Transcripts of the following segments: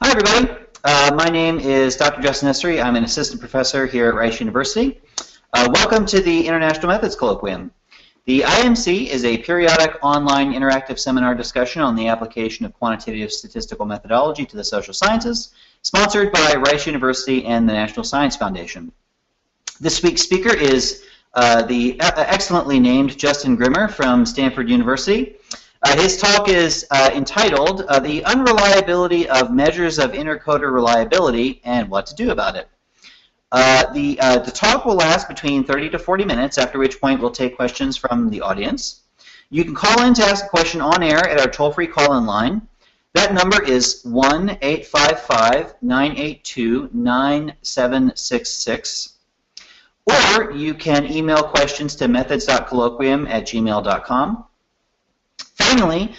Hi, everybody. My name is Dr. Justin Essery. I'm an assistant professor here at Rice University. Welcome to the International Methods Colloquium. The IMC is a periodic online interactive seminar discussion on the application of quantitative statistical methodology to the social sciences, sponsored by Rice University and the National Science Foundation. This week's speaker is the excellently named Justin Grimmer from Stanford University. His talk is entitled The Unreliability of Measures of Intercoder Reliability and What to Do About It. The talk will last between 30 to 40 minutes, after which point we'll take questions from the audience. You can call in to ask a question on air at our toll-free call-in line. That number is 1-855-982-9766. Or you can email questions to methods.colloquium@gmail.com. Finally,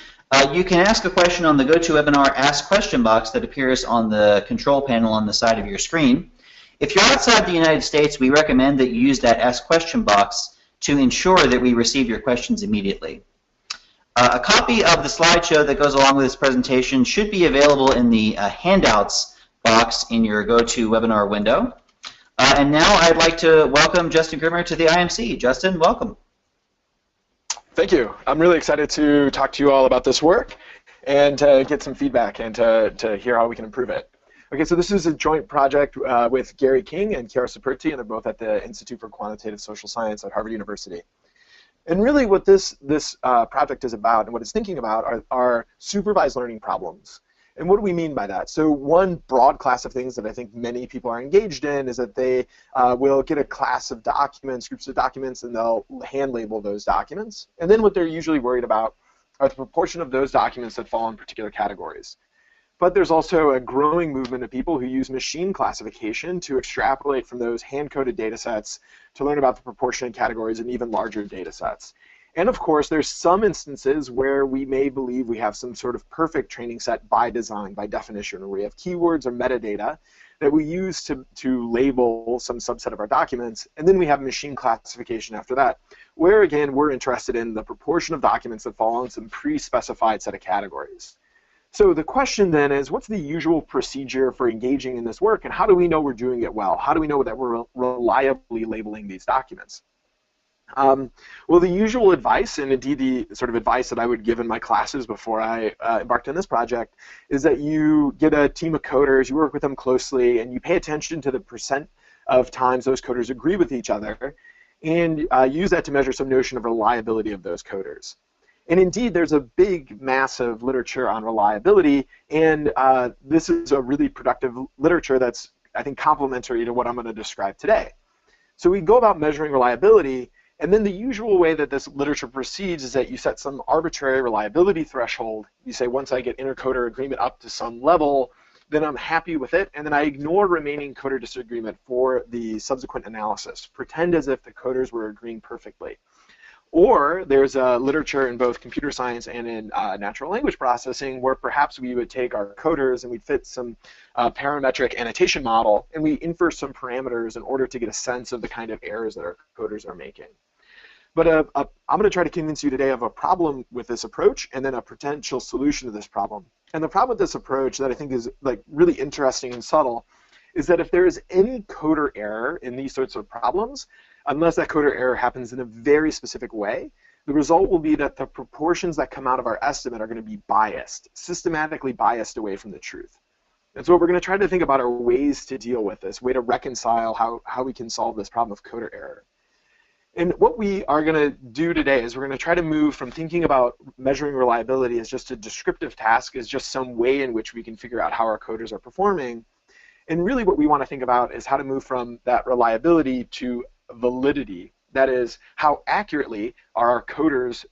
you can ask a question on the GoToWebinar Ask Question box that appears on the control panel on the side of your screen. If you're outside the United States, we recommend that you use that Ask Question box to ensure that we receive your questions immediately. A copy of the slideshow that goes along with this presentation should be available in the Handouts box in your GoToWebinar window. And now I'd like to welcome Justin Grimmer to the IMC. Justin, welcome. Thank you. I'm really excited to talk to you all about this work and to get some feedback and to hear how we can improve it. Okay, so this is a joint project with Gary King and Chiara Saperti, and they're both at the Institute for Quantitative Social Science at Harvard University. And really what this project is about and what it's thinking about are supervised learning problems. And what do we mean by that? So one broad class of things that I think many people are engaged in is that they will get a class of documents, groups of documents, and they'll hand label those documents. And then what they're usually worried about are the proportion of those documents that fall in particular categories. But there's also a growing movement of people who use machine classification to extrapolate from those hand-coded data sets to learn about the proportion in categories in even larger data sets. And of course, there's some instances where we may believe we have some sort of perfect training set by design, by definition, or we have keywords or metadata that we use to label some subset of our documents, and then we have machine classification after that, where again, we're interested in the proportion of documents that fall in some pre-specified set of categories. So the question then is, what's the usual procedure for engaging in this work, and how do we know we're doing it well? How do we know that we're reliably labeling these documents? Well, the usual advice, and indeed the sort of advice that I would give in my classes before I embarked on this project, is that you get a team of coders, you work with them closely, and you pay attention to the percent of times those coders agree with each other, and use that to measure some notion of reliability of those coders. And indeed, there's a big, massive literature on reliability, and this is a really productive literature that's, I think, complementary to what I'm going to describe today. So we go about measuring reliability, and then the usual way that this literature proceeds is that you set some arbitrary reliability threshold. You say, once I get intercoder agreement up to some level, then I'm happy with it, and then I ignore remaining coder disagreement for the subsequent analysis. Pretend as if the coders were agreeing perfectly. Or there's a literature in both computer science and in natural language processing where perhaps we would take our coders and we'd fit some parametric annotation model, and we infer some parameters in order to get a sense of the kind of errors that our coders are making. But I'm going to try to convince you today of a problem with this approach and then a potential solution to this problem. And the problem with this approach that I think is like really interesting and subtle is that if there is any coder error in these sorts of problems, unless that coder error happens in a very specific way, the result will be that the proportions that come out of our estimate are going to be biased, systematically biased away from the truth. And so what we're going to try to think about are ways to deal with this, way to reconcile how we can solve this problem of coder error. And what we are going to do today is we're going to try to move from thinking about measuring reliability as just a descriptive task, as just some way in which we can figure out how our coders are performing. And really what we want to think about is how to move from that reliability to validity. That is, how accurately are our coders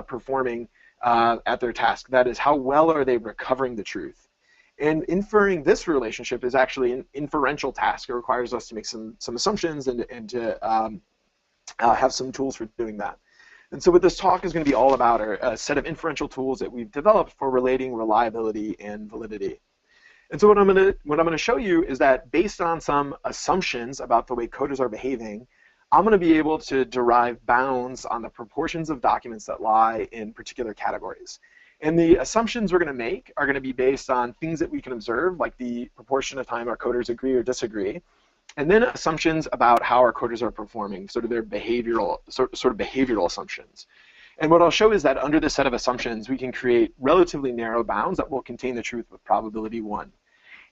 performing at their task? That is, how well are they recovering the truth? And inferring this relationship is actually an inferential task. It requires us to make some assumptions and to have some tools for doing that. And so what this talk is going to be all about are a set of inferential tools that we've developed for relating reliability and validity. And so what I'm going to show you is that based on some assumptions about the way coders are behaving, I'm going to be able to derive bounds on the proportions of documents that lie in particular categories. And the assumptions we're going to make are going to be based on things that we can observe, like the proportion of time our coders agree or disagree, and then assumptions about how our coders are performing, sort of their behavioral, sort of behavioral assumptions. And what I'll show is that under this set of assumptions, we can create relatively narrow bounds that will contain the truth with probability 1.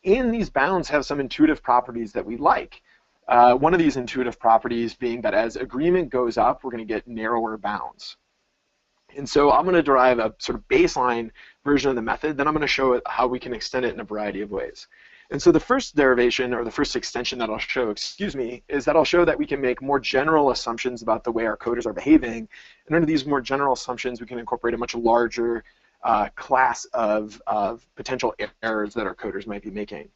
And these bounds have some intuitive properties that we like. One of these intuitive properties being that as agreement goes up, we're going to get narrower bounds. And so I'm going to derive a sort of baseline version of the method. Then I'm going to show it how we can extend it in a variety of ways. And so the first derivation, or the first extension that I'll show, is that I'll show that we can make more general assumptions about the way our coders are behaving. And under these more general assumptions, we can incorporate a much larger class of potential errors that our coders might be making.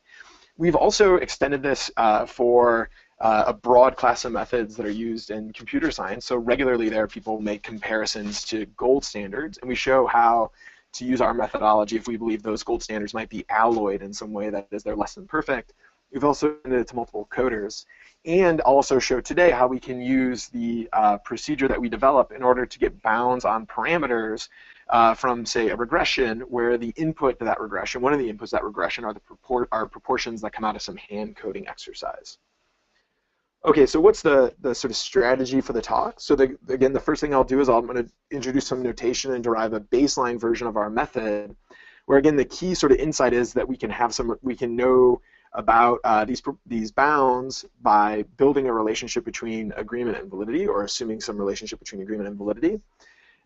We've also extended this for a broad class of methods that are used in computer science. So regularly there, people make comparisons to gold standards, and we show how to use our methodology if we believe those gold standards might be alloyed in some way that is they're less than perfect. We've also extended it to multiple coders. And I'll also show today how we can use the procedure that we develop in order to get bounds on parameters from, say, a regression, where the input to that regression, one of the inputs to that regression are proportions that come out of some hand coding exercise. Okay, so what's the sort of strategy for the talk? So again, the first thing I'll do is I'm going to introduce some notation and derive a baseline version of our method, where again the key sort of insight is that we can know about these bounds by building a relationship between agreement and validity, or assuming some relationship between agreement and validity.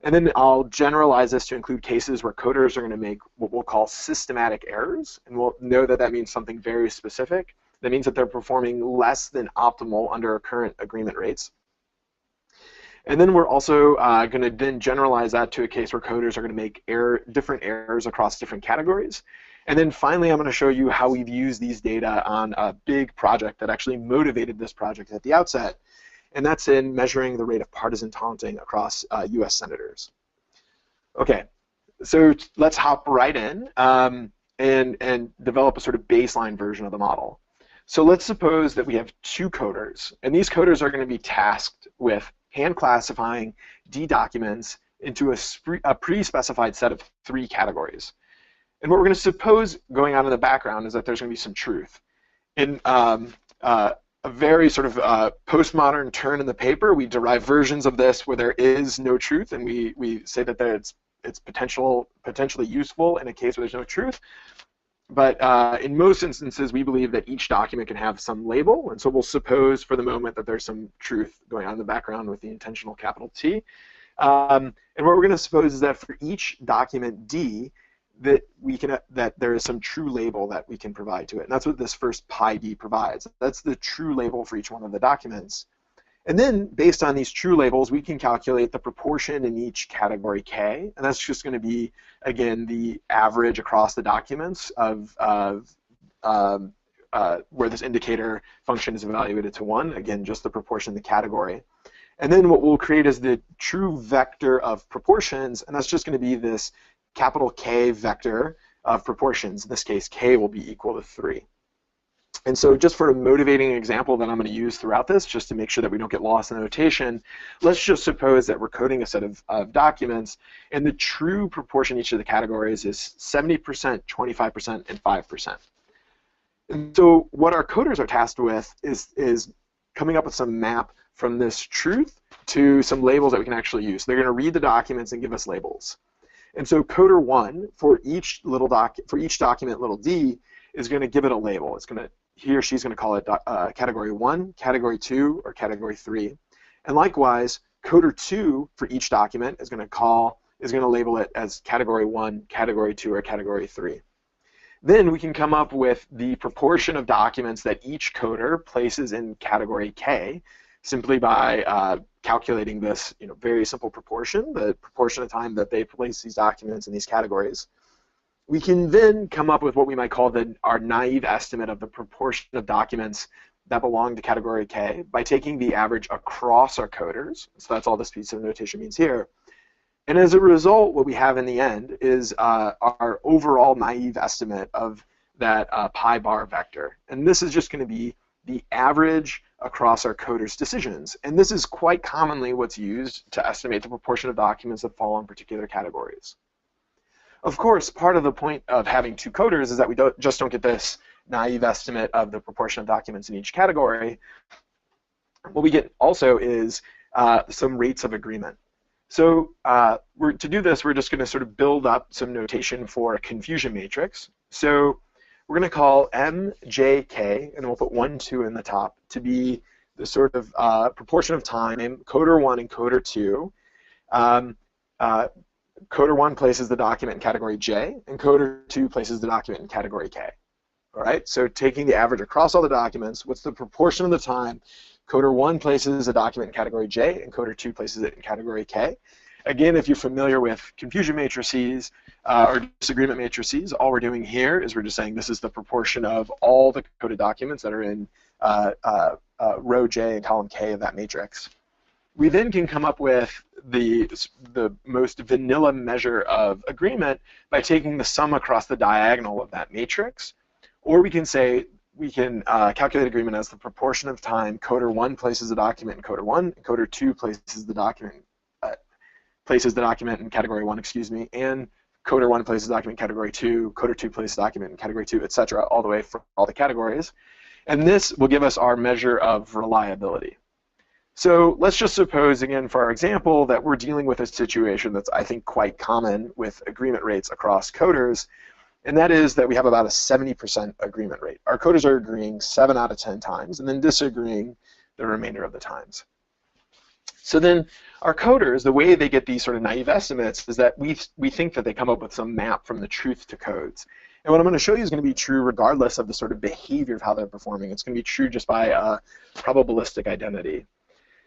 And then I'll generalize this to include cases where coders are going to make what we'll call systematic errors, and we'll know that that means something very specific. That means that they're performing less than optimal under current agreement rates. And then we're also going to then generalize that to a case where coders are going to make different errors across different categories. And then finally, I'm going to show you how we've used these data on a big project that actually motivated this project at the outset, and that's in measuring the rate of partisan taunting across US senators. Okay, so let's hop right in and develop a sort of baseline version of the model. So let's suppose that we have two coders, and these coders are going to be tasked with hand classifying D documents into a pre-specified set of 3 categories. And what we're going to suppose going on in the background is that there's going to be some truth. In a very sort of postmodern turn in the paper, we derive versions of this where there is no truth, and we say that it's potentially useful in a case where there's no truth. But in most instances, we believe that each document can have some label, and so we'll suppose for the moment that there's some truth going on in the background with the intentional capital T. And what we're going to suppose is that for each document D, that there is some true label that we can provide to it, and that's what this first pi D provides. That's the true label for each one of the documents. And then, based on these true labels, we can calculate the proportion in each category K, and that's just going to be, again, the average across the documents of where this indicator function is evaluated to 1, again, just the proportion in the category. And then what we'll create is the true vector of proportions, and that's just going to be this capital K vector of proportions. In this case, K will be equal to 3. And so just for a motivating example that I'm going to use throughout this, just to make sure that we don't get lost in the notation, let's just suppose that we're coding a set of documents, and the true proportion in each of the categories is 70%, 25%, and 5%. And so what our coders are tasked with is coming up with some map from this truth to some labels that we can actually use. They're going to read the documents and give us labels. And so coder 1, for each document, little d, is going to give it a label. He or she's going to call it category 1, category 2, or category 3. And likewise, coder 2 for each document is going to label it as category 1, category 2, or category 3. Then we can come up with the proportion of documents that each coder places in category K simply by calculating this very simple proportion, the proportion of time that they place these documents in these categories. We can then come up with what we might call our naive estimate of the proportion of documents that belong to category K by taking the average across our coders. So that's all this piece of notation means here. And as a result, what we have in the end is our overall naive estimate of that pi bar vector. And this is just going to be the average across our coders' decisions. And this is quite commonly what's used to estimate the proportion of documents that fall in particular categories. Of course, part of the point of having two coders is that we don't get this naive estimate of the proportion of documents in each category. What we get also is some rates of agreement. So to do this, we're just going to sort of build up some notation for a confusion matrix. So we're going to call MJK, and we'll put 1, 2 in the top to be the sort of proportion of time in coder 1 and coder 2. Coder 1 places the document in category J, and coder 2 places the document in category K. All right, so taking the average across all the documents, what's the proportion of the time coder 1 places a document in category J, and coder 2 places it in category K? Again, if you're familiar with confusion matrices or disagreement matrices, all we're doing here is we're just saying this is the proportion of all the coded documents that are in row J and column K of that matrix. We then can come up with the most vanilla measure of agreement by taking the sum across the diagonal of that matrix. Or we can say, we can calculate agreement as the proportion of time coder 1 places the document in coder 1, and coder 2 places the document in category 1, and coder 1 places the document in category 2, coder 2 places the document in category 2, etc., all the way for all the categories. And this will give us our measure of reliability. So let's just suppose, again, for our example, that we're dealing with a situation that's, I think, quite common with agreement rates across coders, and that is that we have about a 70% agreement rate. Our coders are agreeing 7 out of 10 times, and then disagreeing the remainder of the times. So then our coders, the way they get these sort of naive estimates is that we think that they come up with some map from the truth to codes. And what I'm going to show you is going to be true regardless of the sort of behavior of how they're performing. It's going to be true just by a probabilistic identity.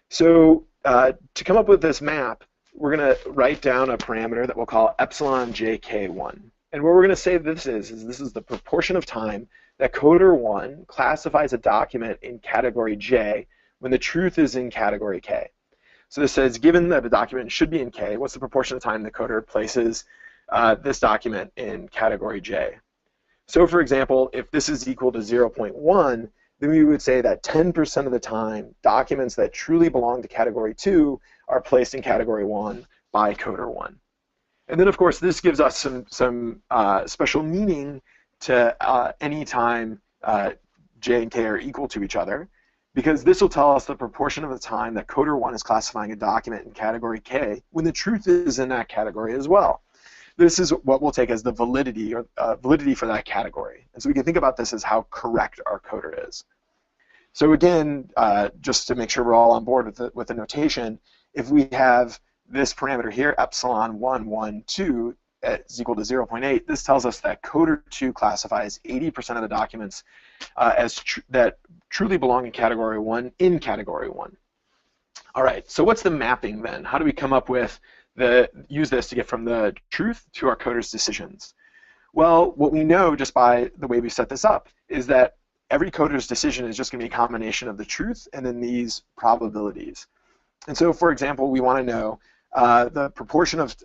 So to come up with this map, we're going to write down a parameter that we'll call epsilon jk1. And what we're going to say this is the proportion of time that coder 1 classifies a document in category J when the truth is in category K. So this says, given that a document should be in K, what's the proportion of time the coder places this document in category J? So for example, if this is equal to 0.1, then we would say that 10% of the time, documents that truly belong to category 2 are placed in category 1 by coder 1. And then, of course, this gives us some special meaning to any time J and K are equal to each other, because this will tell us the proportion of the time that coder 1 is classifying a document in category K when the truth is in that category as well. This is what we'll take as the validity or validity for that category. And so we can think about this as how correct our coder is. So again, just to make sure we're all on board with the notation, if we have this parameter here, epsilon 1, 1, 2, is equal to 0.8, this tells us that coder 2 classifies 80% of the documents that truly belong in category 1 in category 1. All right, so what's the mapping then? How do we come up with use this to get from the truth to our coder's decisions? Well, what we know just by the way we set this up is that every coder's decision is just going to be a combination of the truth and then these probabilities. And so, for example, we want to know the proportion of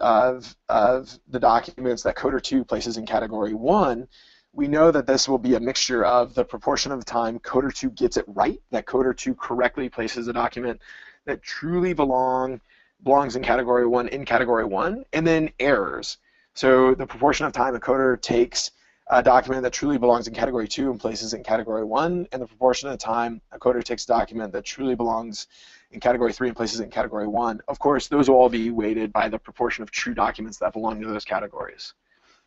the documents that coder 2 places in category 1. We know that this will be a mixture of the proportion of the time coder 2 gets it right, that coder 2 correctly places a document that truly belongs in category 1 in category 1, and then errors. So the proportion of time a coder takes a document that truly belongs in category 2 and places it in category 1, and the proportion of the time a coder takes a document that truly belongs in category 3 and places it in category 1. Of course, those will all be weighted by the proportion of true documents that belong to those categories.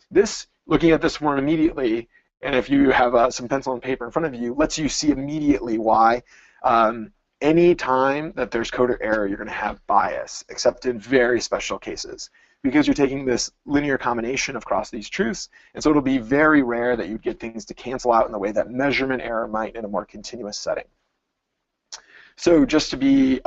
This, looking at this form immediately, and if you have some pencil and paper in front of you, lets you see immediately why any time that there's coder error, you're going to have bias, except in very special cases, because you're taking this linear combination across these truths, and so it'll be very rare that you'd get things to cancel out in the way that measurement error might in a more continuous setting. So just to be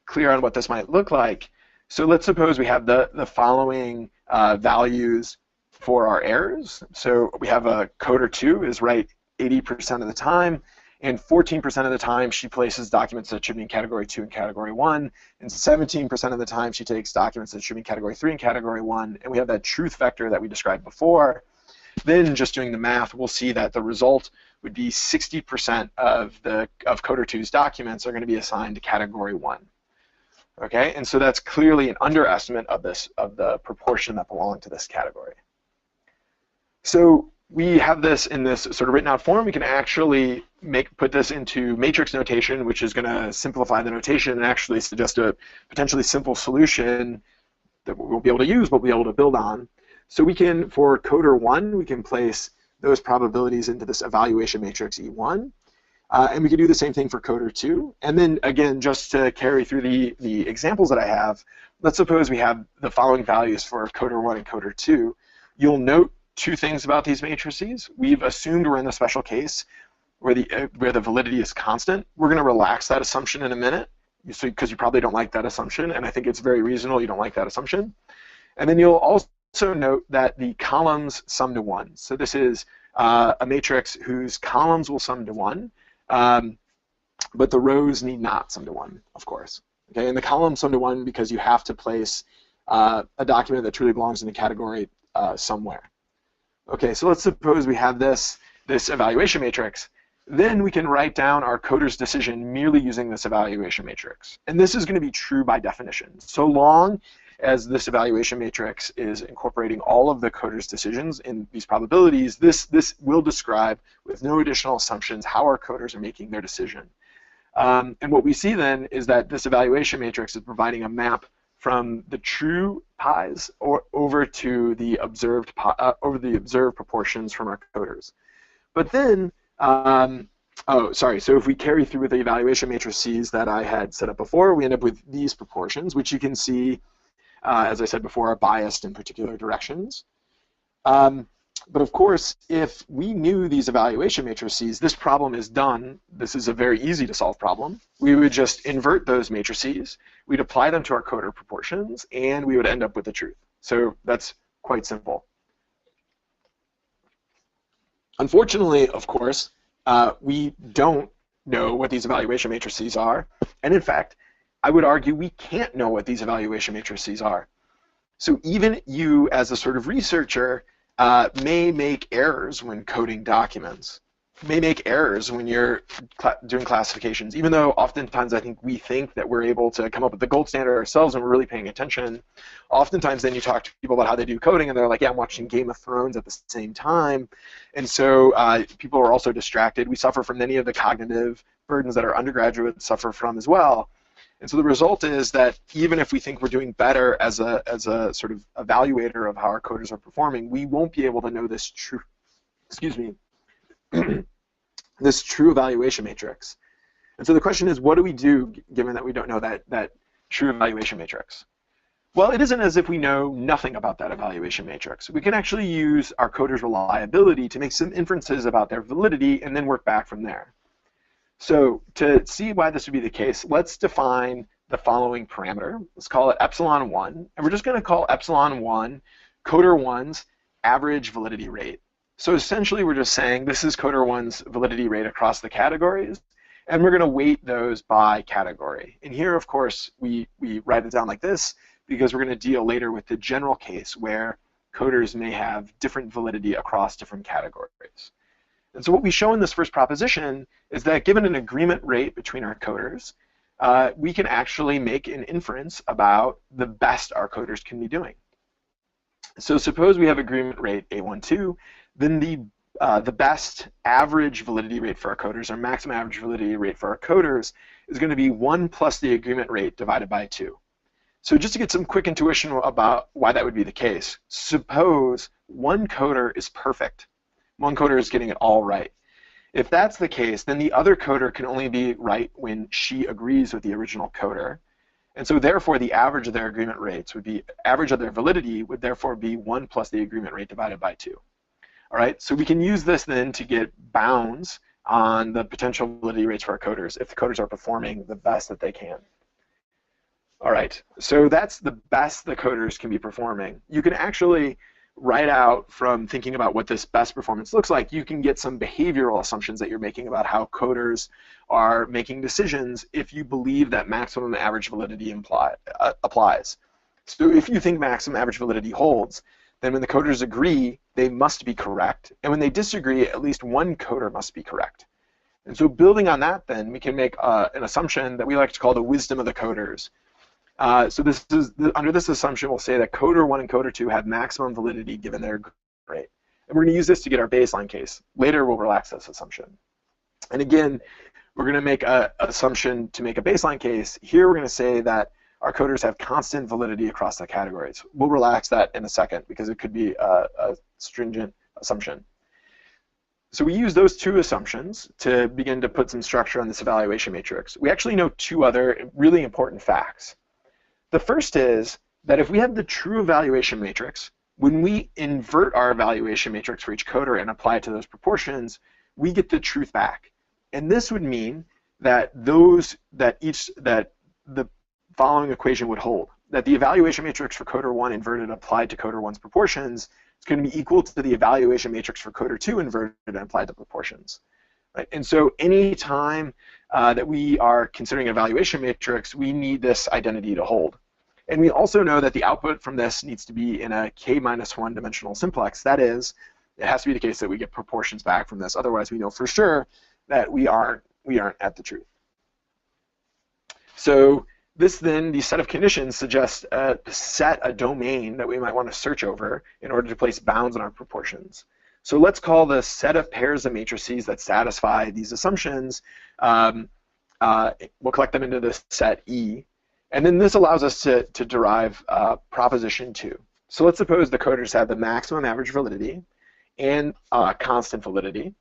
clear on what this might look like, so let's suppose we have the following values for our errors. So we have a coder 2 is right 80% of the time, and 14% of the time she places documents that should be in category 2 and category 1, and 17% of the time she takes documents that should be in category 3 and category 1, and we have that truth vector that we described before. Then just doing the math, we'll see that the result would be 60% of coder 2's documents are going to be assigned to category 1. Okay, and so that's clearly an underestimate of the proportion that belong to this category. So we have this in this sort of written out form. We can actually put this into matrix notation, which is going to simplify the notation and actually suggest a potentially simple solution that we'll be able to use, but we'll be able to build on. So we can, for coder 1, we can place those probabilities into this evaluation matrix E1. And we can do the same thing for coder 2. And then, again, just to carry through the examples that I have, let's suppose we have the following values for coder 1 and coder 2. You'll note two things about these matrices. We've assumed we're in the special case where the validity is constant. We're going to relax that assumption in a minute, because you probably don't like that assumption, and I think it's very reasonable you don't like that assumption. And then you'll also note that the columns sum to 1. So this is a matrix whose columns will sum to 1, but the rows need not sum to 1, of course. Okay, and the columns sum to 1 because you have to place a document that truly belongs in the category somewhere. Okay, so let's suppose we have this evaluation matrix. Then we can write down our coder's decision merely using this evaluation matrix. And this is going to be true by definition. So long as this evaluation matrix is incorporating all of the coder's decisions in these probabilities, this will describe, with no additional assumptions, how our coders are making their decision. And what we see then is that this evaluation matrix is providing a map from the true pies over to the observed proportions from our coders. But then, so if we carry through with the evaluation matrices that I had set up before, we end up with these proportions, which you can see, as I said before, are biased in particular directions. But of course, if we knew these evaluation matrices, this problem is done. This is a very easy to solve problem. We would just invert those matrices, we'd apply them to our coder proportions, and we would end up with the truth. So that's quite simple. Unfortunately, of course, we don't know what these evaluation matrices are. And in fact, I would argue we can't know what these evaluation matrices are. So even you, as a sort of researcher, may make errors when coding documents, may make errors when you're doing classifications, even though oftentimes I think we think that we're able to come up with the gold standard ourselves and we're really paying attention. Oftentimes then you talk to people about how they do coding and they're like, yeah, I'm watching Game of Thrones at the same time. And so people are also distracted. We suffer from many of the cognitive burdens that our undergraduates suffer from as well. And so the result is that even if we think we're doing better as a sort of evaluator of how our coders are performing, we won't be able to know this true, this true evaluation matrix. And so the question is, what do we do given that we don't know that true evaluation matrix? Well, it isn't as if we know nothing about that evaluation matrix. We can actually use our coders' reliability to make some inferences about their validity and then work back from there. So to see why this would be the case, let's define the following parameter. Let's call it epsilon1, and we're just going to call epsilon1 coder 1's average validity rate. So essentially we're just saying this is coder 1's validity rate across the categories, and we're going to weight those by category. And here, of course, we write it down like this because we're going to deal later with the general case where coders may have different validity across different categories. And so what we show in this first proposition is that given an agreement rate between our coders, we can actually make an inference about the best our coders can be doing. So suppose we have agreement rate A12, then the best average validity rate for our coders, or maximum average validity rate for our coders, is going to be 1 plus the agreement rate divided by 2. So just to get some quick intuition about why that would be the case, suppose one coder is perfect. One coder is getting it all right. If that's the case, then the other coder can only be right when she agrees with the original coder. And so therefore, the average of their agreement rates would be, average of their validity would therefore be 1 plus the agreement rate divided by 2. All right, so we can use this then to get bounds on the potential validity rates for our coders if the coders are performing the best that they can. All right, so that's the best the coders can be performing. You can actually write out from thinking about what this best performance looks like, you can get some behavioral assumptions that you're making about how coders are making decisions if you believe that maximum average validity applies. So if you think maximum average validity holds, then when the coders agree, they must be correct. And when they disagree, at least one coder must be correct. And so building on that, then, we can make an assumption that we like to call the wisdom of the coders. So this is, under this assumption, we'll say that coder 1 and coder 2 have maximum validity given their agreement rate. And we're going to use this to get our baseline case. Later, we'll relax this assumption. And again, we're going to make an assumption to make a baseline case. Here, we're going to say that our coders have constant validity across the categories. We'll relax that in a second because it could be a stringent assumption. So we use those two assumptions to begin to put some structure on this evaluation matrix. We actually know two other really important facts. The first is that if we have the true evaluation matrix, when we invert our evaluation matrix for each coder and apply it to those proportions, we get the truth back. And this would mean that the following equation would hold, that the evaluation matrix for coder 1 inverted applied to coder 1's proportions is going to be equal to the evaluation matrix for coder 2 inverted and applied to proportions. Right? And so any time that we are considering an evaluation matrix, we need this identity to hold. And we also know that the output from this needs to be in a k-1 dimensional simplex. That is, it has to be the case that we get proportions back from this. Otherwise, we know for sure that we aren't at the truth. So these set of conditions suggest a domain that we might want to search over in order to place bounds on our proportions. So let's call the set of pairs of matrices that satisfy these assumptions, we'll collect them into this set E. And then this allows us to derive proposition 2. So let's suppose the coders have the maximum average validity and constant validity.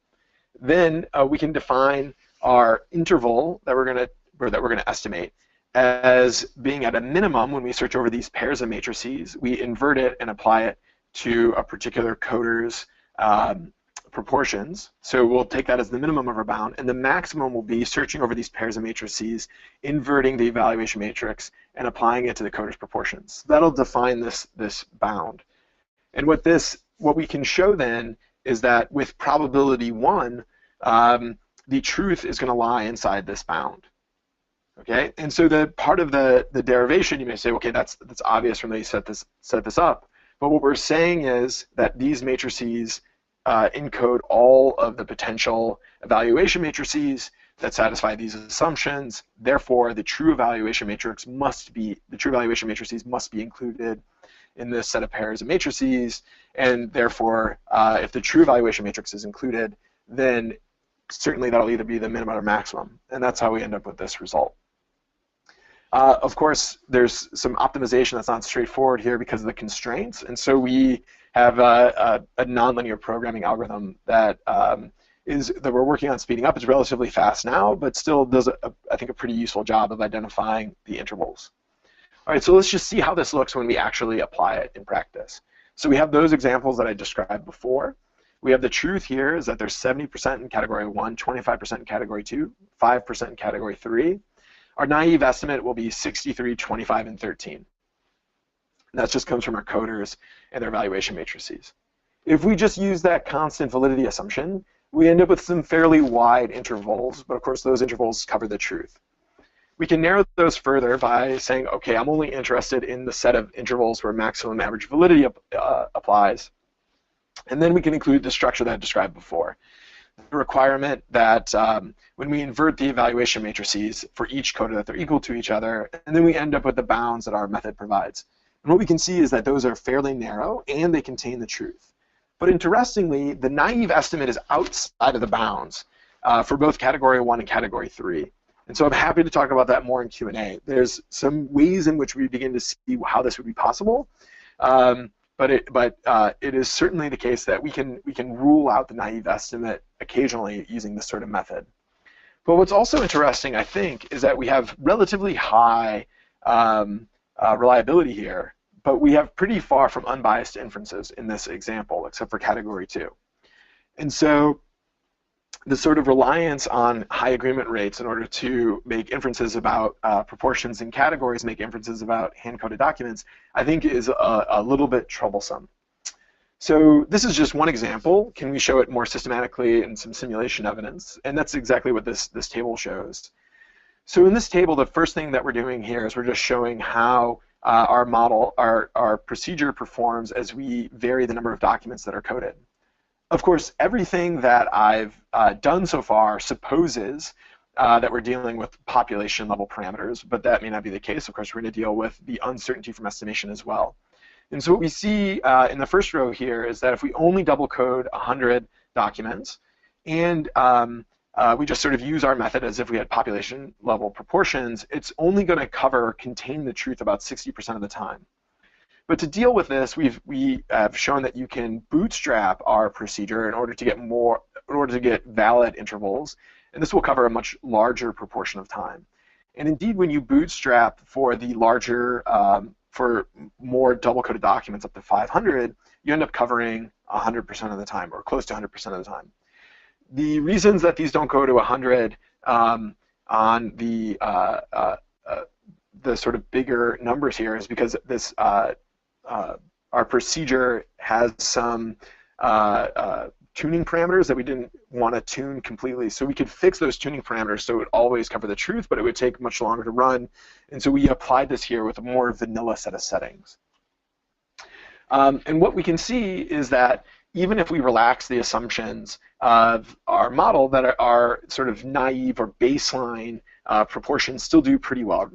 Then we can define our interval that we're going to estimate as being at a minimum when we search over these pairs of matrices. We invert it and apply it to a particular coder's proportions. So we'll take that as the minimum of our bound, and the maximum will be searching over these pairs of matrices, inverting the evaluation matrix, and applying it to the coder's proportions. That'll define this bound. And what we can show then is that with probability 1, the truth is going to lie inside this bound. Okay, and so the part of the derivation, you may say, okay, that's obvious from the way you set this up. But what we're saying is that these matrices encode all of the potential evaluation matrices that satisfy these assumptions. Therefore, the true evaluation matrices must be included in this set of pairs of matrices. And therefore, if the true evaluation matrix is included, then certainly that'll either be the minimum or maximum. And that's how we end up with this result. Of course, there's some optimization that's not straightforward here because of the constraints. And so we have a nonlinear programming algorithm that we're working on speeding up. It's relatively fast now, but still does, I think, a pretty useful job of identifying the intervals. All right, so let's just see how this looks when we actually apply it in practice. So we have those examples that I described before. We have the truth here is that there's 70% in category 1, 25% in category 2, 5% in category 3. Our naive estimate will be 63, 25, and 13. And that just comes from our coders and their evaluation matrices. If we just use that constant validity assumption, we end up with some fairly wide intervals, but of course those intervals cover the truth. We can narrow those further by saying, okay, I'm only interested in the set of intervals where maximum average validity applies. And then we can include the structure that I described before. The requirement that when we invert the evaluation matrices for each coder that they're equal to each other, and then we end up with the bounds that our method provides. And what we can see is that those are fairly narrow and they contain the truth. But interestingly, the naive estimate is outside of the bounds for both category 1 and category 3. And so I'm happy to talk about that more in Q&A. There's some ways in which we begin to see how this would be possible. But it is certainly the case that we can rule out the naive estimate occasionally using this sort of method. But what's also interesting, I think, is that we have relatively high reliability here, but we have pretty far from unbiased inferences in this example, except for category 2. And so the sort of reliance on high agreement rates in order to make inferences about proportions and categories, make inferences about hand-coded documents, I think is a little bit troublesome. So this is just one example. Can we show it more systematically in some simulation evidence? And that's exactly what this table shows. So in this table, the first thing that we're doing here is we're just showing how our model, our procedure performs as we vary the number of documents that are coded. Of course, everything that I've done so far supposes that we're dealing with population level parameters, but that may not be the case. Of course, we're going to deal with the uncertainty from estimation as well. And so what we see in the first row here is that if we only double code 100 documents, and we just sort of use our method as if we had population level proportions, it's only going to contain the truth about 60% of the time. But to deal with this, we have shown that you can bootstrap our procedure in order to get valid intervals, and this will cover a much larger proportion of time. And indeed, when you bootstrap for the larger, for more double-coded documents up to 500, you end up covering 100% of the time, or close to 100% of the time. The reasons that these don't go to 100 on the sort of bigger numbers here is because this our procedure has some tuning parameters that we didn't want to tune completely. So we could fix those tuning parameters so it would always cover the truth, but it would take much longer to run. And so we applied this here with a more vanilla set of settings. And what we can see is that even if we relax the assumptions of our model, that our sort of naive or baseline proportions still do pretty well.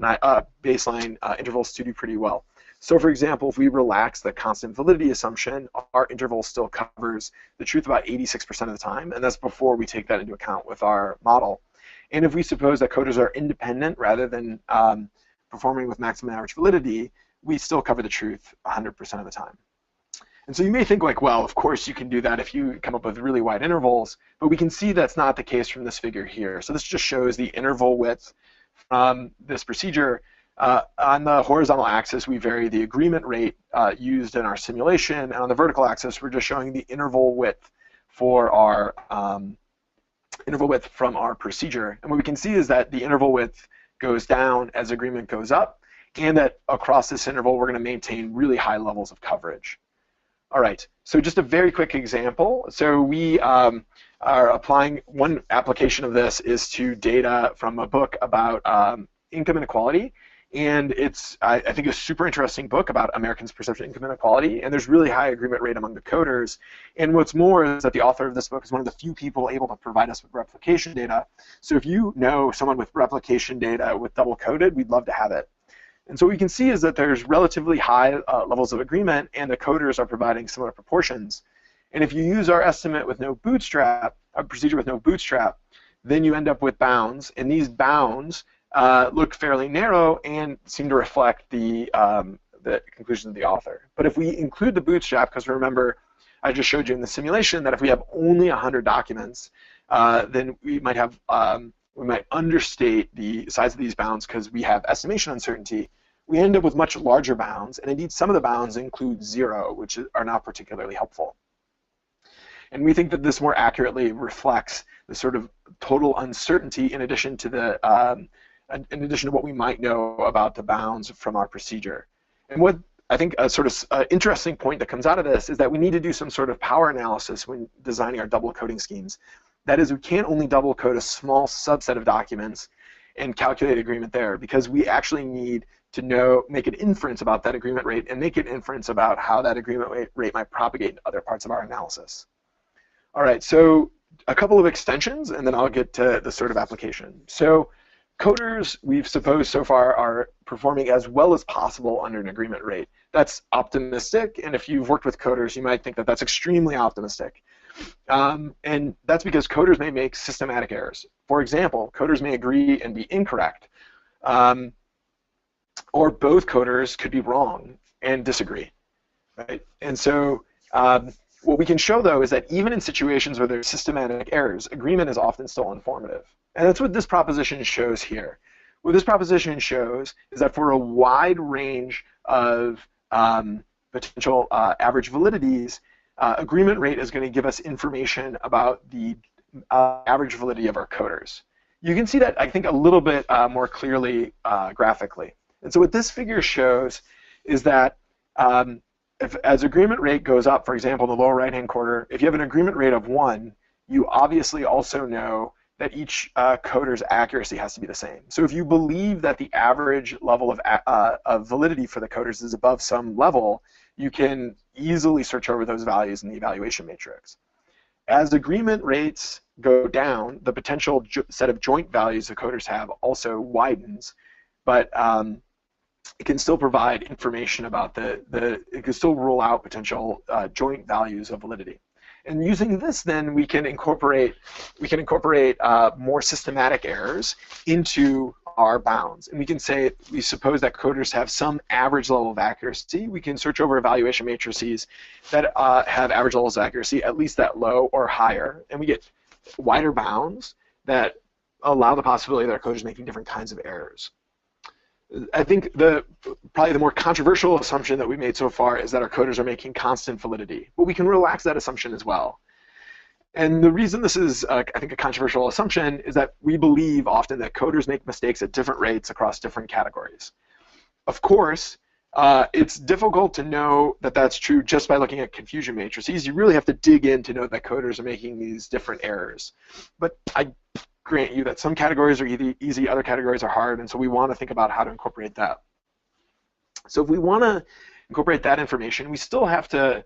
Baseline intervals still do pretty well. So for example, if we relax the constant validity assumption, our interval still covers the truth about 86% of the time, and that's before we take that into account with our model. And if we suppose that coders are independent rather than performing with maximum average validity, we still cover the truth 100% of the time. And so you may think like, well, of course you can do that if you come up with really wide intervals, but we can see that's not the case from this figure here. So this just shows the interval width from this procedure. On the horizontal axis, we vary the agreement rate used in our simulation, and on the vertical axis, we're just showing the interval width for our from our procedure. And what we can see is that the interval width goes down as agreement goes up, and that across this interval, we're going to maintain really high levels of coverage. All right, so just a very quick example. So we are applying, one application of this is to data from a book about income inequality. And it's, I think, a super interesting book about Americans' perception of income inequality. And there's really high agreement rate among the coders. And what's more is that the author of this book is one of the few people able to provide us with replication data. So if you know someone with replication data with double coded, we'd love to have it. And so what we can see is that there's relatively high levels of agreement, and the coders are providing similar proportions. And if you use our estimate with no bootstrap, a procedure with no bootstrap, then you end up with bounds. And these bounds look fairly narrow and seem to reflect the conclusions of the author. But if we include the bootstrap, because remember, I just showed you in the simulation that if we have only 100 documents, then we might have we might understate the size of these bounds because we have estimation uncertainty. We end up with much larger bounds, and indeed some of the bounds include 0, which are not particularly helpful. And we think that this more accurately reflects the sort of total uncertainty in addition to what we might know about the bounds from our procedure. And what I think a sort of interesting point that comes out of this is that we need to do some sort of power analysis when designing our double coding schemes. That is, we can't only double code a small subset of documents and calculate agreement there, because we actually need to make an inference about that agreement rate and make an inference about how that agreement rate might propagate in other parts of our analysis. All right, so a couple of extensions, and then I'll get to the sort of application. So coders, we've supposed so far, are performing as well as possible under an agreement rate. That's optimistic, and if you've worked with coders, you might think that that's extremely optimistic. And that's because coders may make systematic errors. For example, coders may agree and be incorrect, or both coders could be wrong and disagree, right? And so what we can show, though, is that even in situations where there's systematic errors, agreement is often still informative. And that's what this proposition shows here. What this proposition shows is that for a wide range of potential average validities, agreement rate is going to give us information about the average validity of our coders. You can see that, I think, a little bit more clearly graphically. And so what this figure shows is that as agreement rate goes up, for example, in the lower right-hand corner, if you have an agreement rate of 1, you obviously also know that each coder's accuracy has to be the same. So if you believe that the average level of validity for the coders is above some level, you can easily search over those values in the evaluation matrix. As agreement rates go down, the potential set of joint values the coders have also widens. But it can still provide information about it can still rule out potential joint values of validity. And using this, then we can incorporate more systematic errors into our bounds. And we can say, we suppose that coders have some average level of accuracy. We can search over evaluation matrices that have average levels of accuracy, at least that low or higher. And we get wider bounds that allow the possibility that our coders are making different kinds of errors. I think probably the more controversial assumption that we made so far is that our coders are making constant validity. But we can relax that assumption as well. And the reason this is, I think, a controversial assumption is that we believe often that coders make mistakes at different rates across different categories. Of course, it's difficult to know that that's true just by looking at confusion matrices. You really have to dig in to know that coders are making these different errors. But I grant you that some categories are easy, other categories are hard, and so we want to think about how to incorporate that. So if we want to incorporate that information, we still have to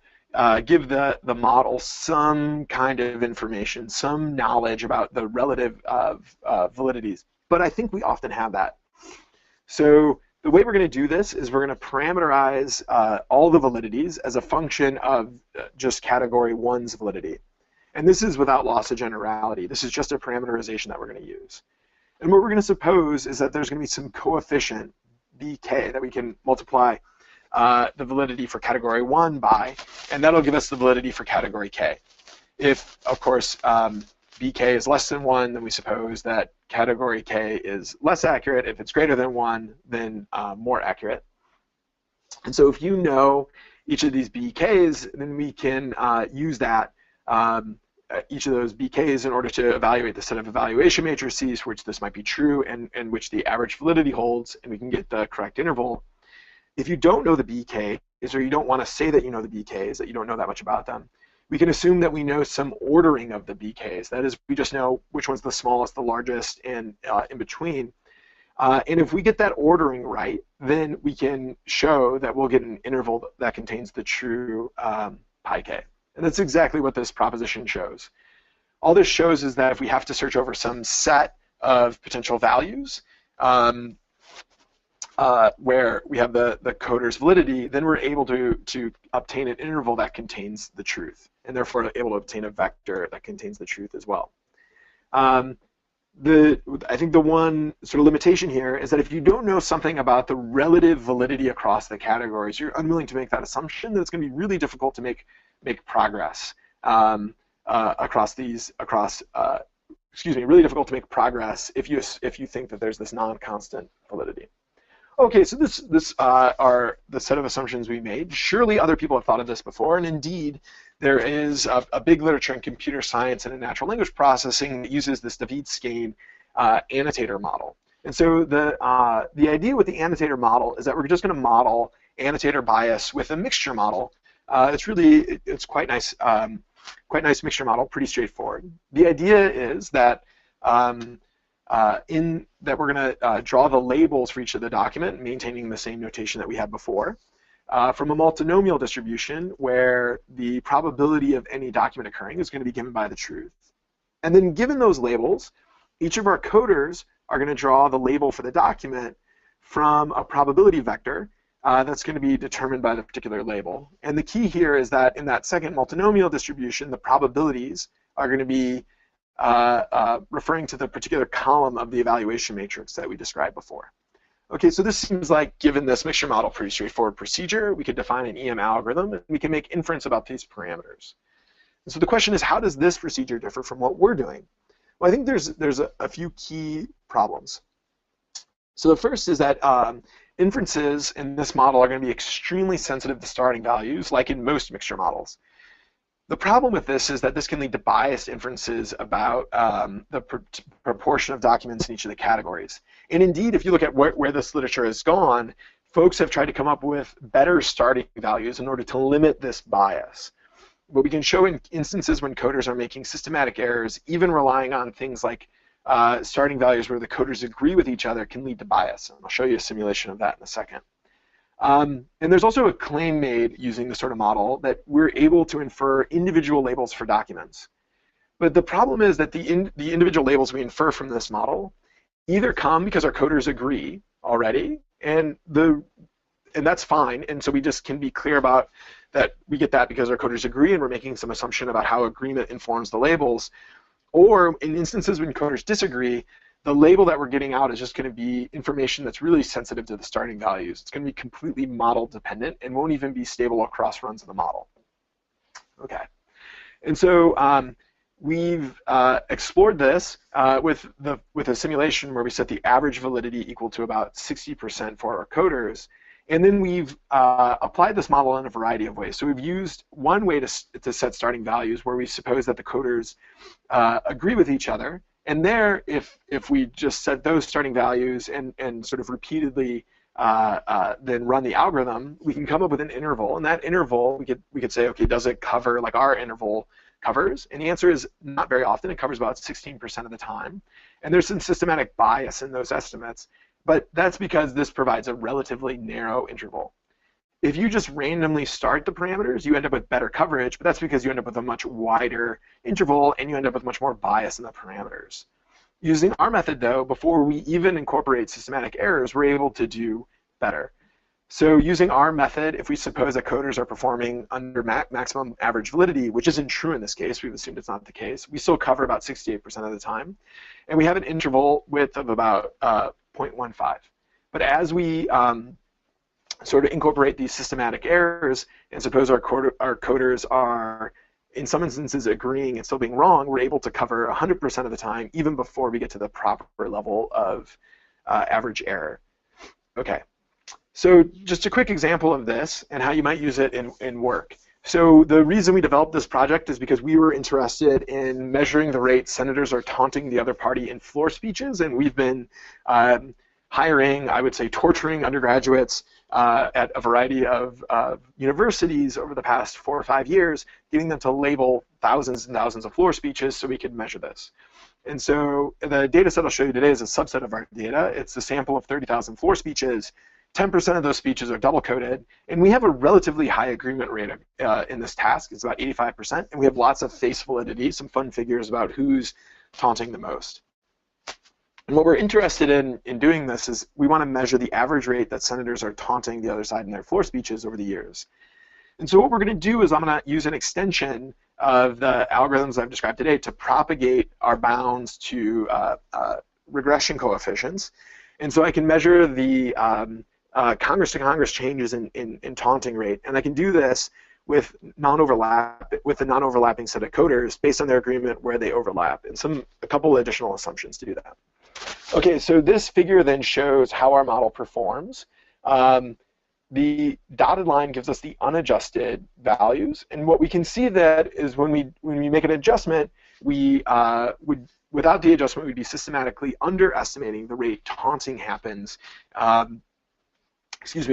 give the model some kind of information, some knowledge about the relative validities. But I think we often have that. So the way we're going to do this is we're going to parameterize all the validities as a function of just category 1's validity. And this is without loss of generality. This is just a parameterization that we're going to use. And what we're going to suppose is that there's going to be some coefficient, bk, that we can multiply the validity for category 1 by, and that'll give us the validity for category k. If, of course, bk is less than 1, then we suppose that category k is less accurate. If it's greater than 1, then more accurate. And so if you know each of these bk's, then we can use that each of those bk's in order to evaluate the set of evaluation matrices for which this might be true and which the average validity holds, and we can get the correct interval. If you don't know the bk's, or you don't want to say that you know the bk's, that you don't know that much about them, we can assume that we know some ordering of the bk's. That is, we just know which one's the smallest, the largest, and in between. And if we get that ordering right, then we can show that we'll get an interval that contains the true pi k. And that's exactly what this proposition shows. All this shows is that if we have to search over some set of potential values where we have the coder's validity, then we're able to obtain an interval that contains the truth, and therefore able to obtain a vector that contains the truth as well. I think the one sort of limitation here is that if you don't know something about the relative validity across the categories, you're unwilling to make that assumption, that it's going to be really difficult to make progress really difficult to make progress if you think that there's this non-constant validity. Okay, so this are the set of assumptions we made. Surely other people have thought of this before, and indeed there is a big literature in computer science and in natural language processing that uses this David-Skane annotator model. And so the idea with the annotator model is that we're just going to model annotator bias with a mixture model. It's quite nice mixture model, pretty straightforward. The idea is that we're going to draw the labels for each of the document, maintaining the same notation that we had before, from a multinomial distribution where the probability of any document occurring is going to be given by the truth. And then given those labels, each of our coders are going to draw the label for the document from a probability vector that's going to be determined by the particular label. And the key here is that in that second multinomial distribution, the probabilities are going to be referring to the particular column of the evaluation matrix that we described before. Okay, so this seems like, given this mixture model, pretty straightforward procedure. We could define an EM algorithm, and we can make inference about these parameters. And so the question is, how does this procedure differ from what we're doing? Well, I think there's a few key problems. So the first is that inferences in this model are going to be extremely sensitive to starting values, like in most mixture models. The problem with this is that this can lead to biased inferences about the proportion of documents in each of the categories. And indeed, if you look at where this literature has gone, folks have tried to come up with better starting values in order to limit this bias. What we can show in instances when coders are making systematic errors, even relying on things like starting values where the coders agree with each other, can lead to bias. And I'll show you a simulation of that in a second. And there's also a claim made using this sort of model that we're able to infer individual labels for documents. But the problem is that the individual labels we infer from this model either come because our coders agree already, And that's fine. And so we just can be clear about that we get that because our coders agree and we're making some assumption about how agreement informs the labels. Or in instances when coders disagree, the label that we're getting out is just going to be information that's really sensitive to the starting values. It's going to be completely model dependent and won't even be stable across runs of the model. Okay. And so we've explored this with a simulation where we set the average validity equal to about 60% for our coders. And then we've applied this model in a variety of ways. So we've used one way to set starting values where we suppose that the coders agree with each other. And there, if we just set those starting values and sort of repeatedly then run the algorithm, we can come up with an interval. And that interval, we could say, okay, does it cover like our interval covers? And the answer is not very often. It covers about 16% of the time. And there's some systematic bias in those estimates. But that's because this provides a relatively narrow interval. If you just randomly start the parameters, you end up with better coverage, but that's because you end up with a much wider interval and you end up with much more bias in the parameters. Using our method, though, before we even incorporate systematic errors, we're able to do better. So using our method, if we suppose that coders are performing under maximum average validity, which isn't true in this case, we've assumed it's not the case, we still cover about 68% of the time. And we have an interval width of about 0.15. But as we sort of incorporate these systematic errors and suppose our coders are, in some instances, agreeing and still being wrong, we're able to cover 100% of the time, even before we get to the proper level of average error. Okay, so just a quick example of this and how you might use it in work. So the reason we developed this project is because we were interested in measuring the rate senators are taunting the other party in floor speeches, and we've been hiring, I would say torturing undergraduates at a variety of universities over the past 4 or 5 years, getting them to label thousands and thousands of floor speeches so we could measure this. And so the data set I'll show you today is a subset of our data. It's a sample of 30,000 floor speeches. 10% of those speeches are double-coded, and we have a relatively high agreement rate in this task. It's about 85%, and we have lots of face validity, some fun figures about who's taunting the most. And what we're interested in doing this is we want to measure the average rate that senators are taunting the other side in their floor speeches over the years. And so what we're going to do is I'm going to use an extension of the algorithms I've described today to propagate our bounds to regression coefficients. And so I can measure the Congress-to-Congress changes in taunting rate. And I can do this with a non-overlapping set of coders based on their agreement where they overlap, and a couple additional assumptions to do that. Okay, so this figure then shows how our model performs. The dotted line gives us the unadjusted values, and what we can see that is when we make an adjustment, without the adjustment, we'd be systematically underestimating the rate taunting happens. The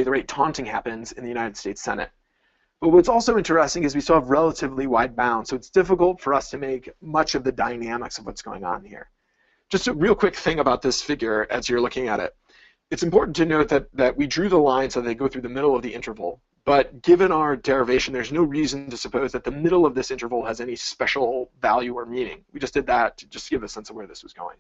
rate taunting happens in the United States Senate. But what's also interesting is we still have relatively wide bounds, so it's difficult for us to make much of the dynamics of what's going on here. Just a real quick thing about this figure as you're looking at it. It's important to note that we drew the line so they go through the middle of the interval. But given our derivation, there's no reason to suppose that the middle of this interval has any special value or meaning. We just did that to just give a sense of where this was going.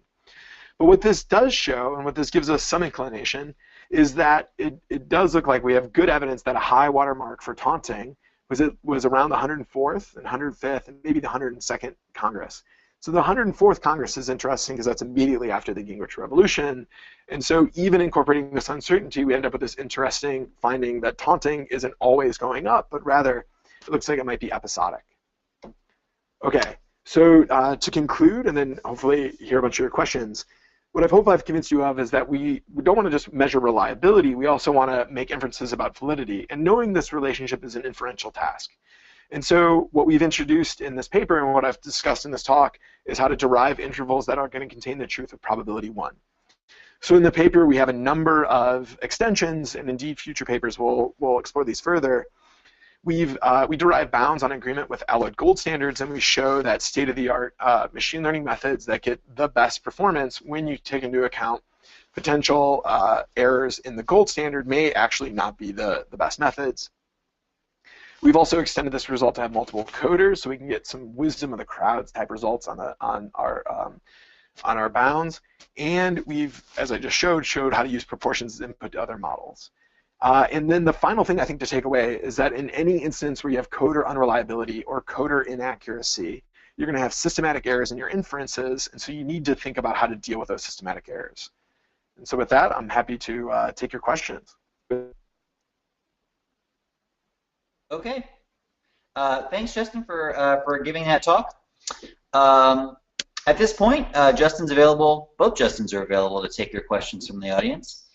But what this does show, and what this gives us some inclination, is that it does look like we have good evidence that a high watermark for taunting was around the 104th and 105th and maybe the 102nd Congress. So the 104th Congress is interesting because that's immediately after the Gingrich Revolution. And so even incorporating this uncertainty, we end up with this interesting finding that taunting isn't always going up, but rather it looks like it might be episodic. Okay, so to conclude, and then hopefully hear a bunch of your questions, what I hope I've convinced you of is that we don't want to just measure reliability, we also want to make inferences about validity. And knowing this relationship is an inferential task. And so what we've introduced in this paper and what I've discussed in this talk is how to derive intervals that are going to contain the truth of probability 1. So in the paper, we have a number of extensions, and indeed future papers will explore these further. We derive bounds on agreement with alloyed gold standards, and we show that state-of-the-art machine learning methods that get the best performance when you take into account potential errors in the gold standard may actually not be the best methods. We've also extended this result to have multiple coders, so we can get some wisdom of the crowds type results on our on our bounds, and we've, as I just showed how to use proportions as input to other models. And then the final thing I think to take away is that in any instance where you have coder unreliability or coder inaccuracy, you're going to have systematic errors in your inferences, and so you need to think about how to deal with those systematic errors. And so with that, I'm happy to take your questions. Okay. Thanks, Justin, for giving that talk. At this point, Justin's available. Both Justins are available to take your questions from the audience.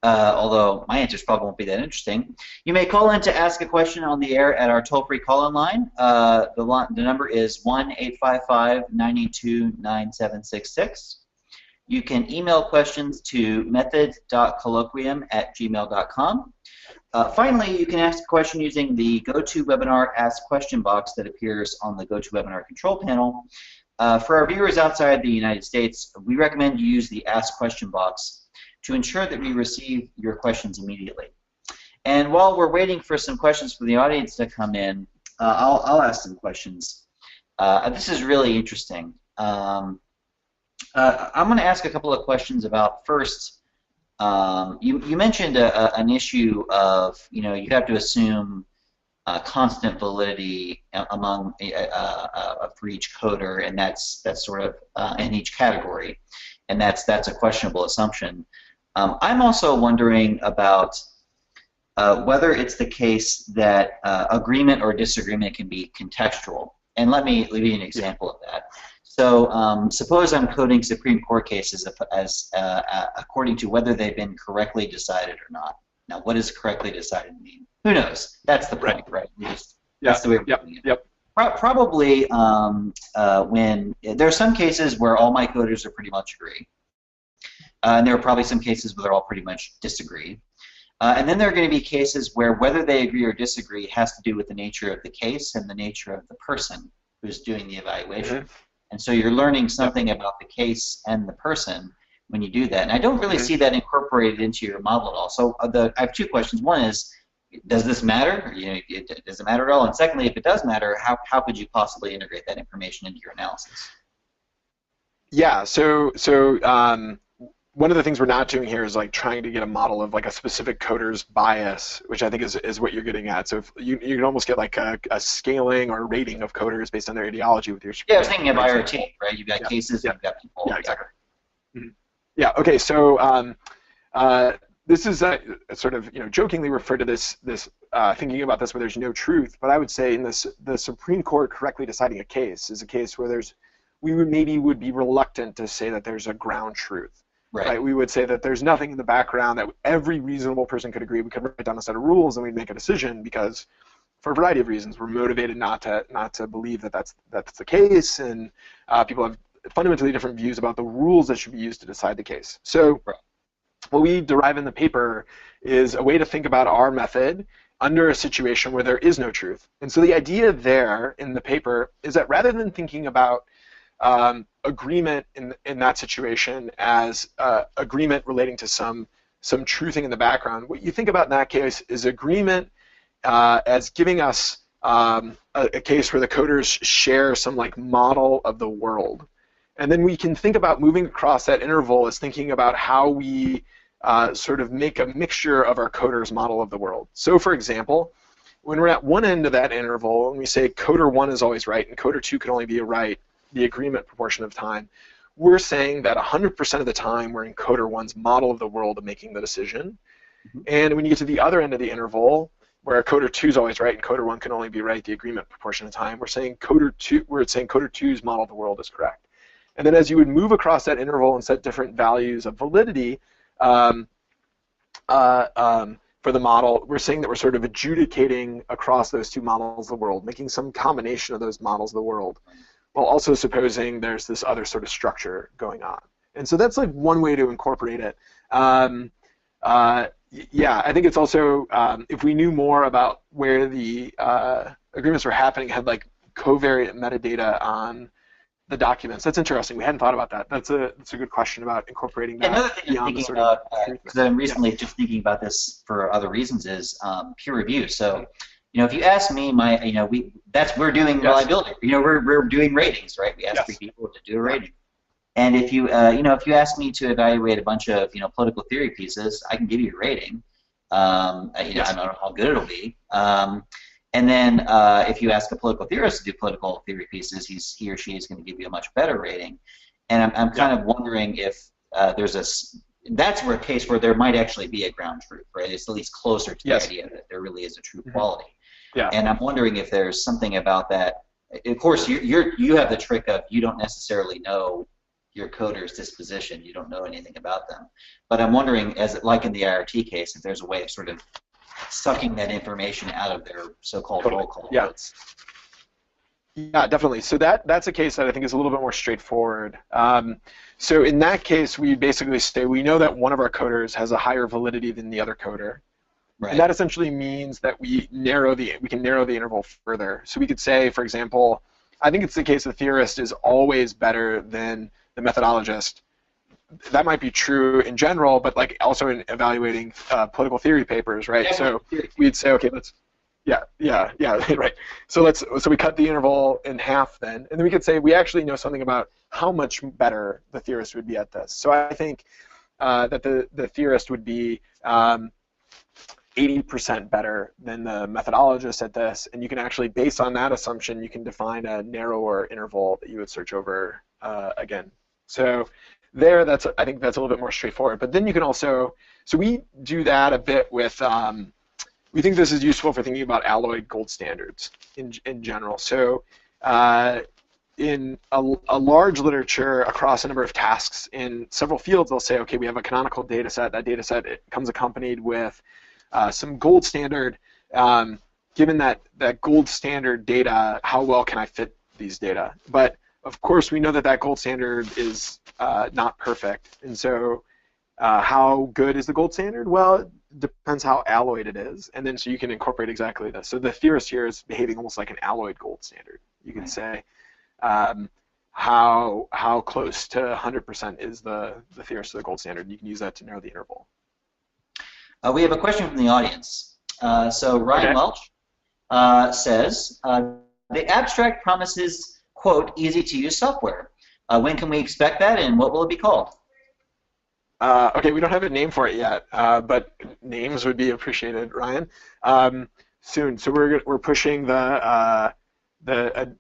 Although my answers probably won't be that interesting. You may call in to ask a question on the air at our toll-free call-in line. The number is 1-855-982-9766. You can email questions to method.colloquium@gmail.com. Finally, you can ask a question using the GoToWebinar Ask Question box that appears on the GoToWebinar control panel. For our viewers outside the United States, we recommend you use the Ask Question box to ensure that we receive your questions immediately. And while we're waiting for some questions from the audience to come in, I'll ask some questions. This is really interesting. I'm going to ask a couple of questions about, first, you mentioned an issue of, you have to assume constant validity among for each coder, and that's sort of in each category, and that's a questionable assumption. I'm also wondering about whether it's the case that agreement or disagreement can be contextual. And let me give you an example of that. So suppose I'm coding Supreme Court cases as according to whether they've been correctly decided or not. Now, what does correctly decided mean? Who knows? That's the point, right? That's the way we're doing it. Probably when there are some cases where all my coders are pretty much agree. And there are probably some cases where they're all pretty much disagree. And then there are going to be cases where whether they agree or disagree has to do with the nature of the case and the nature of the person who's doing the evaluation. Mm-hmm. And so you're learning something about the case and the person when you do that. And I don't really see that incorporated into your model at all. So I have two questions. One is, does this matter? Does it matter at all? And secondly, if it does matter, how could you possibly integrate that information into your analysis? Yeah, so one of the things we're not doing here is like trying to get a model of like a specific coder's bias, which I think is what you're getting at. So if you can almost get like a scaling or rating of coders based on their ideology with your. Yeah, I was thinking of IRT, right? You've got cases, you've got people. Yeah, exactly. Mm-hmm. Yeah. Okay. So this is sort of jokingly referred to this thinking about this where there's no truth, but I would say in the Supreme Court correctly deciding a case is a case where we would be reluctant to say that there's a ground truth. Right. We would say that there's nothing in the background that every reasonable person could agree. We could write down a set of rules and we'd make a decision because, for a variety of reasons, we're motivated not to believe that that's the case, and people have fundamentally different views about the rules that should be used to decide the case. So what we derive in the paper is a way to think about our method under a situation where there is no truth. And so the idea there in the paper is that rather than thinking about agreement in that situation as agreement relating to some truthing in the background, what you think about in that case is agreement as giving us a case where the coders share some like model of the world. And then we can think about moving across that interval as thinking about how we sort of make a mixture of our coders' model of the world. So for example, when we're at one end of that interval and we say coder 1 is always right and coder 2 can only be right the agreement proportion of time, we're saying that 100% of the time we're in coder 1's model of the world of making the decision. Mm-hmm. And when you get to the other end of the interval, where coder 2 is always right and coder 1 can only be right the agreement proportion of time, we're saying coder 2's model of the world is correct. And then as you would move across that interval and set different values of validity for the model, we're saying that we're sort of adjudicating across those two models of the world, making some combination of those models of the world, while also supposing there's this other sort of structure going on. And so that's like one way to incorporate it. Yeah, I think it's also, if we knew more about where the agreements were happening, had like covariant metadata on the documents. That's interesting. We hadn't thought about that. That's a good question about incorporating that. Another thing I'm thinking about, because I'm recently just thinking about this for other reasons, is peer review. So, if you ask me, we're doing reliability. We're doing ratings, right? We ask 3 people to do a rating, And if you if you ask me to evaluate a bunch of political theory pieces, I can give you a rating. I don't know how good it'll be. And then if you ask a political theorist to do political theory pieces, he or she is going to give you a much better rating. And I'm kind of wondering if that's where a case where there might actually be a ground truth, right? It's at least closer to the idea that there really is a true quality. Yeah. And I'm wondering if there's something about that. Of course, you have the trick of you don't necessarily know your coder's disposition. You don't know anything about them. But I'm wondering, like in the IRT case, if there's a way of sort of sucking that information out of their so-called roll call votes. Yeah, definitely. So that's a case that I think is a little bit more straightforward. So in that case, we basically say we know that one of our coders has a higher validity than the other coder. Right. And that essentially means that we can narrow the interval further. So we could say, for example, I think it's the case the theorist is always better than the methodologist. That might be true in general, but like also in evaluating political theory papers, right? So we'd say, okay, right. So we cut the interval in half then, and then we could say we actually know something about how much better the theorist would be at this. So I think that the theorist would be 80% better than the methodologist at this, and you can actually, based on that assumption, you can define a narrower interval that you would search over again. So there, I think that's a little bit more straightforward. But then you can also, so we do that a bit with, we think this is useful for thinking about alloyed gold standards in general. So in a large literature across a number of tasks in several fields, they'll say, okay, we have a canonical data set. That data set, it comes accompanied with some gold standard. Given that gold standard data, how well can I fit these data? But of course, we know that gold standard is not perfect. And so how good is the gold standard? Well, it depends how alloyed it is. And then so you can incorporate exactly this. So the theorist here is behaving almost like an alloyed gold standard. You can say how close to 100% is the theorist to the gold standard. You can use that to narrow the interval. We have a question from the audience. So Ryan Welch says, the abstract promises, quote, easy-to-use software. When can we expect that, and what will it be called? Okay, we don't have a name for it yet, but names would be appreciated, Ryan. Soon. So we're pushing a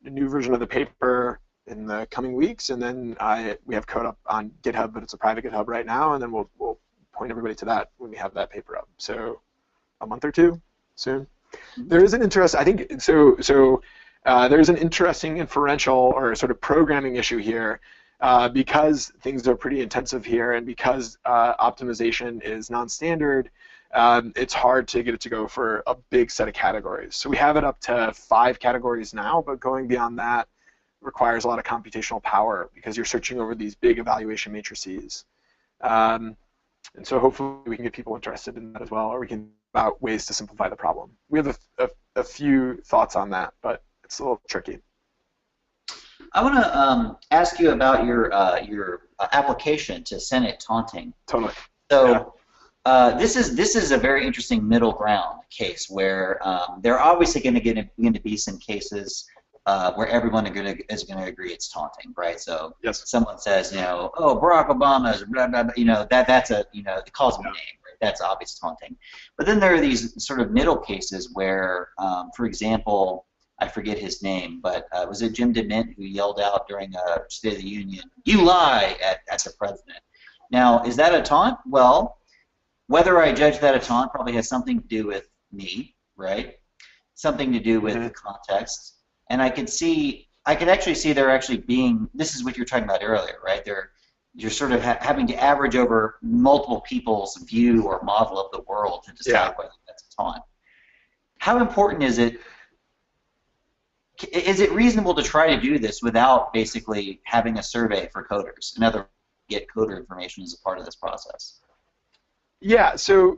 new version of the paper in the coming weeks, and then we have code up on GitHub, but it's a private GitHub right now, and then we'll point everybody to that when we have that paper up. So a month or two soon. There is an interest, I think, there's an interesting inferential or sort of programming issue here because things are pretty intensive here, and because optimization is non-standard, it's hard to get it to go for a big set of categories. So we have it up to 5 categories now, but going beyond that requires a lot of computational power because you're searching over these big evaluation matrices. And so hopefully we can get people interested in that as well, or we can think about ways to simplify the problem. We have a few thoughts on that, but it's a little tricky. I want to ask you about your application to Senate taunting. Totally. So this is a very interesting middle ground case where there are obviously going to be some cases where everyone is going to agree it's taunting, right? So someone says, oh, Barack Obama is blah blah blah, that's a it calls him a name, right? That's obvious taunting. But then there are these sort of middle cases where, for example, I forget his name, but was it Jim DeMint who yelled out during a State of the Union, "You lie," at the president? Now, is that a taunt? Well, whether I judge that a taunt probably has something to do with me, right? Something to do with the context. And I could actually see there actually being, this is what you were talking about earlier, right? You're sort of having to average over multiple people's view or model of the world to decide whether that's a taunt. How important is it? Is it reasonable to try to do this without basically having a survey for coders? In other words, get coder information as a part of this process. Yeah. So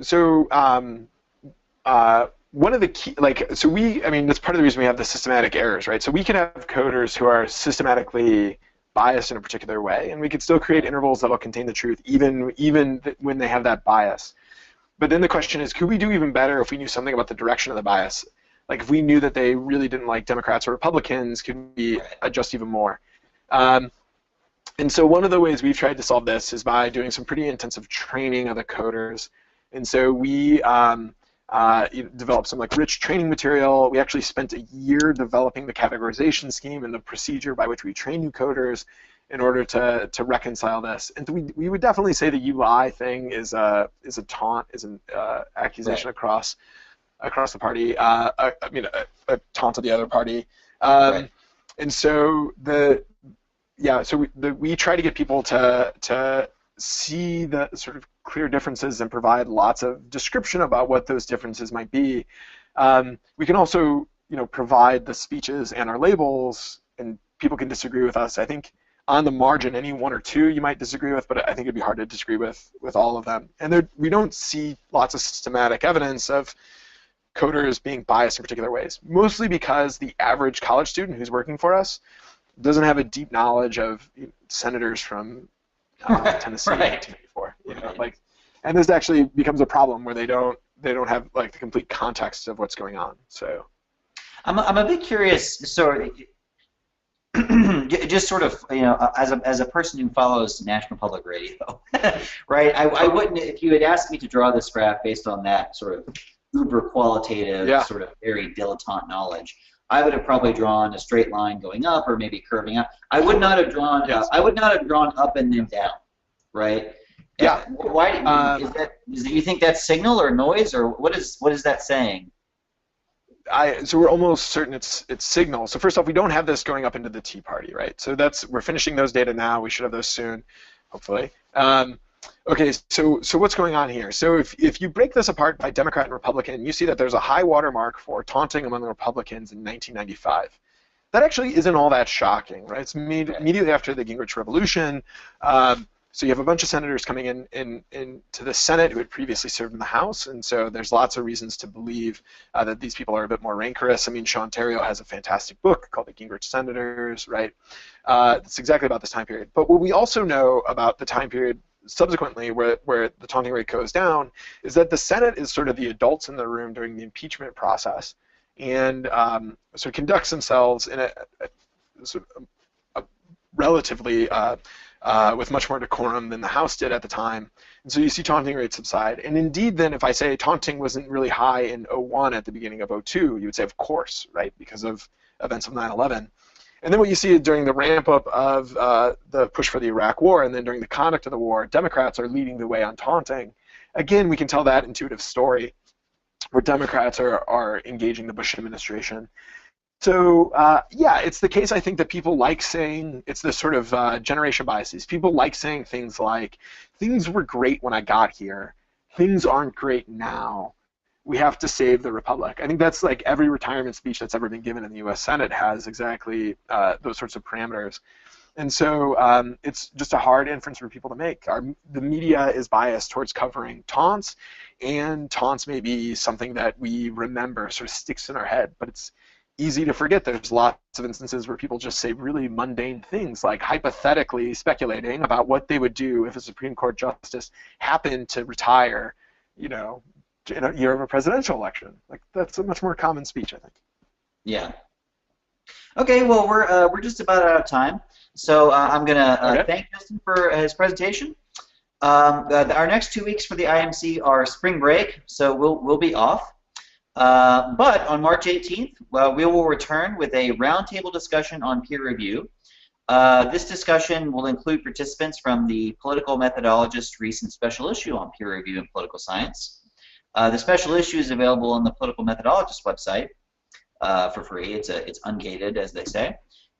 one of the key, that's part of the reason we have the systematic errors, right? So we can have coders who are systematically biased in a particular way, and we could still create intervals that will contain the truth, even when they have that bias. But then the question is, could we do even better if we knew something about the direction of the bias? Like if we knew that they really didn't like Democrats or Republicans, could we adjust even more? And And so one of the ways we've tried to solve this is by doing some pretty intensive training of the coders. And so we developed some like rich training material. We actually spent a year developing the categorization scheme and the procedure by which we train new coders in order to reconcile this. And we would definitely say the UI thing is a taunt, is an accusation across the party. I mean, a taunt of the other party. And so we try to get people to see the sort of clear differences and provide lots of description about what those differences might be. We can also, provide the speeches and our labels, and people can disagree with us. I think on the margin, any one or two you might disagree with, but I think it'd be hard to disagree with all of them. And we don't see lots of systematic evidence of coders being biased in particular ways, mostly because the average college student who's working for us doesn't have a deep knowledge of senators from Tennessee in 1994. And this actually becomes a problem where they don't have like the complete context of what's going on. So I'm a bit curious, just sort of, as a person who follows National Public Radio, right? I wouldn't, if you had asked me to draw this graph based on that sort of uber qualitative, sort of very dilettante knowledge, I would have probably drawn a straight line going up or maybe curving up. I would not have drawn. I would not have drawn up and then down, right? Yeah. Why do you think that's signal or noise, or what is that saying? So we're almost certain it's signal. So first off, we don't have this going up into the Tea Party, right? So we're finishing those data now. We should have those soon, hopefully. Okay, so what's going on here? So if you break this apart by Democrat and Republican, you see that there's a high watermark for taunting among the Republicans in 1995. That actually isn't all that shocking, right? It's immediately after the Gingrich Revolution. So you have a bunch of senators coming into the Senate who had previously served in the House, and so there's lots of reasons to believe that these people are a bit more rancorous. I mean, Sean Theriault has a fantastic book called The Gingrich Senators, right? It's exactly about this time period. But what we also know about the time period subsequently where the taunting rate goes down is that the Senate is sort of the adults in the room during the impeachment process and sort of conducts themselves in a relatively with much more decorum than the House did at the time. And so you see taunting rates subside. And indeed, then, if I say taunting wasn't really high in 01 at the beginning of 02, you would say, of course, right, because of events of 9/11. And then what you see during the ramp-up of the push for the Iraq War and then during the conduct of the war, Democrats are leading the way on taunting. Again, we can tell that intuitive story where Democrats are engaging the Bush administration. So it's the case, I think, that people like saying, it's this sort of generation biases. People like saying things like, things were great when I got here. Things aren't great now. We have to save the republic. I think that's like every retirement speech that's ever been given in the U.S. Senate has exactly those sorts of parameters. And so it's just a hard inference for people to make. The media is biased towards covering taunts, and taunts may be something that we remember, sort of sticks in our head, but it's easy to forget. There's lots of instances where people just say really mundane things, like hypothetically speculating about what they would do if a Supreme Court justice happened to retire, in a year of a presidential election. Like, that's a much more common speech, I think. Yeah. Okay, well, we're just about out of time, so I'm gonna thank Justin for his presentation. Our next 2 weeks for the IMC are spring break, so we'll be off. But on March 18th, we will return with a roundtable discussion on peer review. This discussion will include participants from the Political Methodologist recent special issue on peer review in political science. The special issue is available on the Political Methodologist website for free. It's ungated, as they say.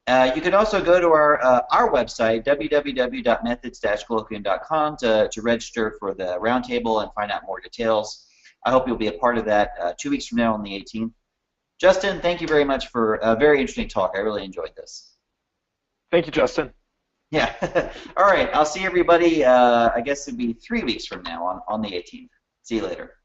You could also go to our website, www.methods-colloquium.com, to register for the roundtable and find out more details. I hope you'll be a part of that 2 weeks from now on the 18th. Justin, thank you very much for a very interesting talk. I really enjoyed this. Thank you, Justin. Yeah. All right. I'll see everybody, I guess it'd be 3 weeks from now on the 18th. See you later.